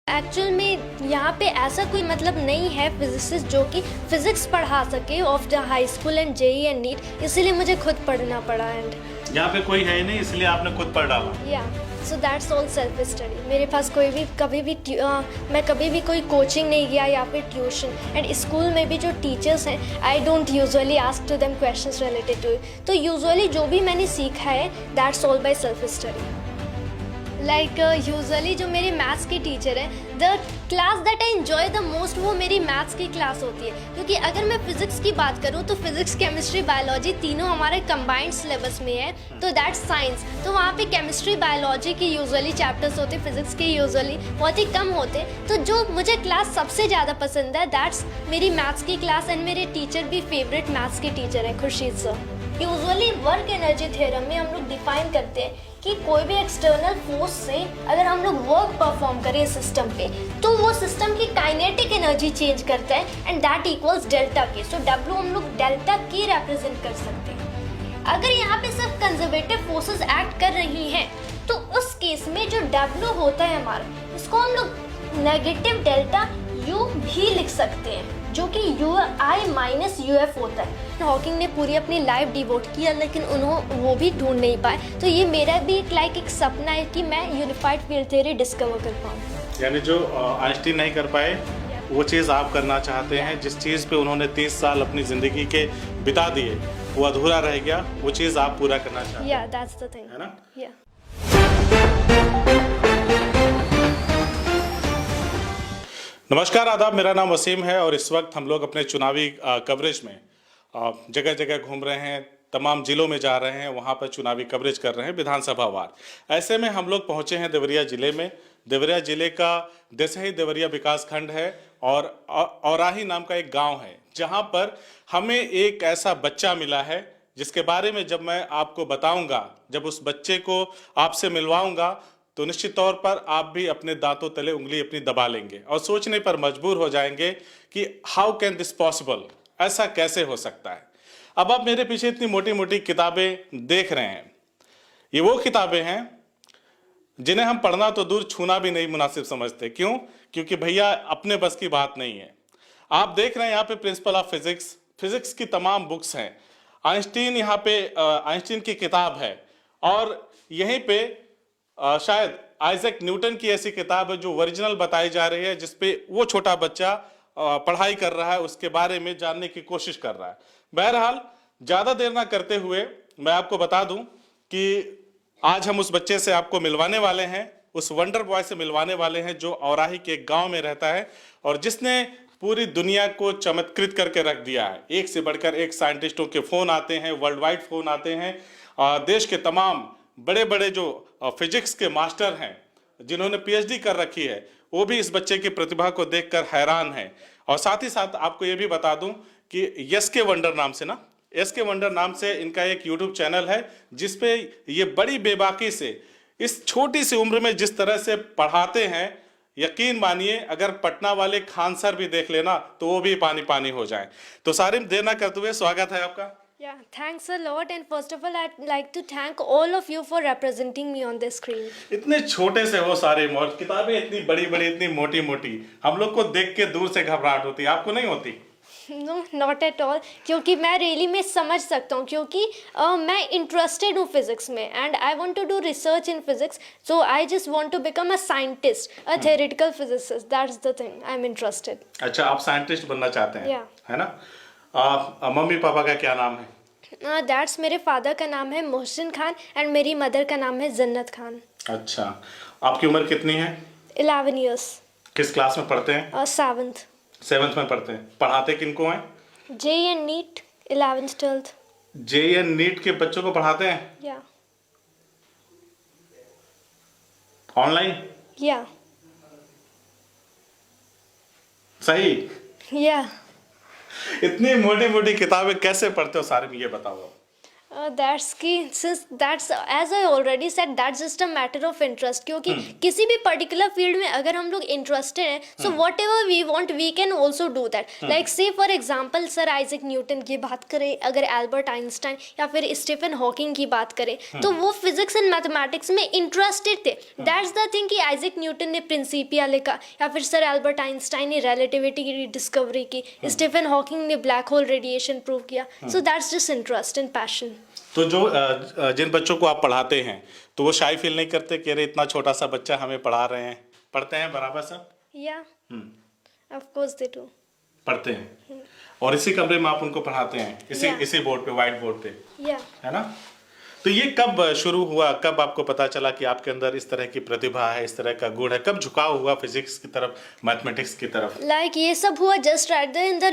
Actual में यहाँ पे ऐसा कोई मतलब नहीं है फिजिसिस्ट जो कि फिजिक्स पढ़ा सके of the high school and JEE and NEET, इसीलिए मुझे खुद पढ़ना पड़ा। एंड यहाँ पे कोई है ही नहीं, इसलिए आपने खुद पढ़ डाला। या so that's all self study. मेरे पास कोई भी मैं कभी भी कोई कोचिंग नहीं किया या फिर ट्यूशन। एंड स्कूल में भी जो टीचर्स हैं, I don't usually ask to them questions related to it. तो यूजुअली जो भी मैंने सीखा है that's all by self study. Like usually जो मेरे मैथ्स की टीचर है, the class that I enjoy the most वो मेरी मैथ्स की क्लास होती है। क्योंकि अगर मैं फिजिक्स की बात करूँ तो फिजिक्स केमिस्ट्री बायोलॉजी तीनों हमारे कंबाइंड सिलेबस में है, तो दैट्स साइंस। तो वहाँ पे केमिस्ट्री बायोलॉजी के यूजुअली चैप्टर्स होते, फिजिक्स के यूजुअली बहुत ही कम होते। तो जो मुझे क्लास सबसे ज़्यादा पसंद है दैट्स मेरी मैथ्स की क्लास। एंड मेरे टीचर भी फेवरेट मैथ्स के टीचर हैं, Khurshid sir. Usually work energy theorem में हम लोग डिफाइन करते हैं कि कोई भी एक्सटर्नल फोर्स से अगर हम लोग वर्क परफॉर्म करें सिस्टम पे, तो वो सिस्टम की काइनेटिक एनर्जी चेंज करता है एंड दैट इक्वल्स डेल्टा के। सो डब्ल्यू हम लोग डेल्टा के रिप्रेजेंट कर सकते हैं। अगर यहाँ पे सिर्फ कंजर्वेटिव फोर्सेस एक्ट कर रही हैं, तो उस केस में जो डब्ल्यू होता है हमारा, इसको हम लोग नेगेटिव डेल्टा यू भी लिख सकते हैं, जो कि you I minus U F होता है। हॉकिंग ने पूरी अपनी लाइफ डिवोट किया, लेकिन उन्होंने वो भी ढूंढ नहीं पाए। तो ये मेरा भी एक सपना है कि मैं यूनिफाइड फील्ड थ्योरी डिस्कवर कर पाऊँ। यानी जो आइंस्टीन नहीं कर पाए वो चीज़ आप करना चाहते हैं। जिस चीज़ पे उन्होंने 30 साल अपनी ज़िंदगी के बिता दिए, वो अधूरा रह गया, वो चीज़ आप पूरा करना चाहते हैं। या दैट्स द थिंग, है ना? या नमस्कार, आदाब। मेरा नाम वसीम है और इस वक्त हम लोग अपने चुनावी कवरेज में जगह जगह घूम रहे हैं, तमाम जिलों में जा रहे हैं, वहाँ पर चुनावी कवरेज कर रहे हैं विधानसभा वार। ऐसे में हम लोग पहुँचे हैं देवरिया जिले में। देवरिया जिले का देसही देवरिया विकास खंड है और औराही नाम का एक गांव है, जहां पर हमें एक ऐसा बच्चा मिला है जिसके बारे में जब मैं आपको बताऊंगा, जब उस बच्चे को आपसे मिलवाऊंगा, तो निश्चित तौर पर आप भी अपने दांतों तले उंगली अपनी दबा लेंगे और सोचने पर मजबूर हो जाएंगे कि हाउ कैन दिस पॉसिबल, ऐसा कैसे हो सकता है। अब आप मेरे पीछे इतनी मोटी मोटी किताबें देख रहे हैं, ये वो किताबें हैं जिन्हें हम पढ़ना तो दूर छूना भी नहीं मुनासिब समझते। क्यों? क्योंकि भैया अपने बस की बात नहीं है। आप देख रहे हैं यहाँ पे प्रिंसिपल ऑफ फिजिक्स, फिजिक्स की तमाम बुक्स हैं। आइंस्टीन यहाँ पे आइंस्टीन की किताब है और यहीं पे शायद आइजैक न्यूटन की ऐसी किताब है जो ओरिजिनल बताई जा रही है, जिसपे वो छोटा बच्चा पढ़ाई कर रहा है, उसके बारे में जानने की कोशिश कर रहा है। बहरहाल ज़्यादा देर ना करते हुए मैं आपको बता दूं कि आज हम उस बच्चे से आपको मिलवाने वाले हैं, उस वंडर बॉय से मिलवाने वाले हैं जो औराही के एक गांव में रहता है और जिसने पूरी दुनिया को चमत्कृत करके रख दिया है। एक से बढ़कर एक साइंटिस्टों के फ़ोन आते हैं, वर्ल्ड वाइड फ़ोन आते हैं। देश के तमाम बड़े बड़े जो फिजिक्स के मास्टर हैं, जिन्होंने पीएचडी कर रखी है, वो भी इस बच्चे की प्रतिभा को देखकर हैरान हैं। और साथ ही साथ आपको ये भी बता दूं कि यस के वंडर नाम से एस के वंडर नाम से इनका एक यूट्यूब चैनल है, जिसपे ये बड़ी बेबाकी से इस छोटी सी उम्र में जिस तरह से पढ़ाते हैं, यकीन मानिए अगर पटना वाले खान सर भी देख लेना तो वो भी पानी पानी हो जाए। तो सारिम, देर ना करते हुए स्वागत है आपका। Yeah, thanks a lot. And first of all, I'd like to thank all of you for representing me on this screen. इतने छोटे से वो सारे और किताबें इतनी बड़ी बड़ी, इतनी मोटी मोटी, हम लोग को देख के दूर से घबराहट होती है, आपको नहीं होती? No, not at all. क्योंकि मैं रियली में समझ सकता हूँ, क्योंकि मैं इंटरेस्टेड हूँ फिजिक्स में and I want to do research in physics, so I just want to become a scientist, a theoretical physicist. That's the thing, I am interested. अच्छा, आप साइंटिस्ट बनना चाहते हैं? Yeah. है ना? मम्मी पापा का क्या नाम है? दैट्स मेरे फादर का नाम है मोहसिन खान एंड मेरी मदर का नाम है जन्नत खान। अच्छा, आपकी उम्र कितनी है? 11 years। किस क्लास में पढ़ते हैं? 7th। 7th में पढ़ते हैं। पढ़ाते किनको हैं? JEE and NEET 11th 12th। JEE and NEET के बच्चों को पढ़ाते हैं? या ऑनलाइन? या सही? या इतनी मोटी मोटी किताबें कैसे पढ़ते हो सारे, ये बताओ। That's key. Since that's as I already said, that's just a matter of interest. क्योंकि किसी भी particular field में अगर हम लोग interested हैं, so whatever we want, we can also do that. Like say for example, Sir Isaac Newton की बात करें, अगर Albert Einstein या फिर Stephen Hawking की बात करें, तो वो physics and mathematics में interested थे. That's the thing कि Isaac Newton ने Principia लिखा, या फिर Sir Albert Einstein ने relativity की discovery की, Stephen Hawking ने black hole radiation prove किया. So that's just interest and passion. तो जो जिन बच्चों को आप पढ़ाते हैं तो वो शाय फील नहीं करते कि अरे इतना छोटा सा बच्चा हमें पढ़ा रहे हैं, पढ़ते हैं बराबर सब? Yeah, of course they do. पढ़ते हैं और इसी कमरे में आप उनको पढ़ाते हैं, इसी बोर्ड पे, व्हाइट बोर्ड पे, Yeah. है ना? तो ये कब शुरू हुआ, कब आपको पता चला कि आपके अंदर इस तरह की प्रतिभा है, इस तरह का गुण है, कब झुकाव हुआ फिजिक्स की तरफ, मैथमेटिक्स की तरफ? Like ये सब हुआ just right there in the